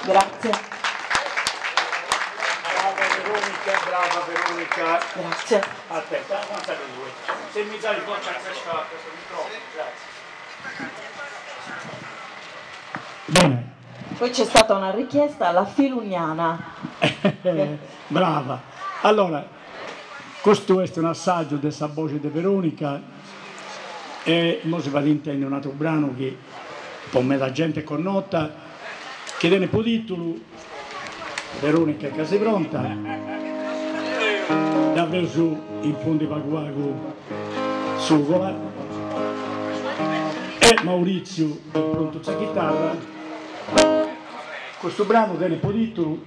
Grazie. Brava Veronica. Grazie. Aspetta, avanza per due. Se mi dai forza questo microfono, grazie. Bene. Poi c'è stata una richiesta alla Filuniana. Brava. Allora, questo è un assaggio di questa voce di Veronica e ora si va ad intendere un altro brano che per me la gente connota, che tiene per titolo Veronica che sei pronta, davvero su in fondo di Paguago Sugola e Maurizio è pronto alla chitarra. Questo brano tiene per titolo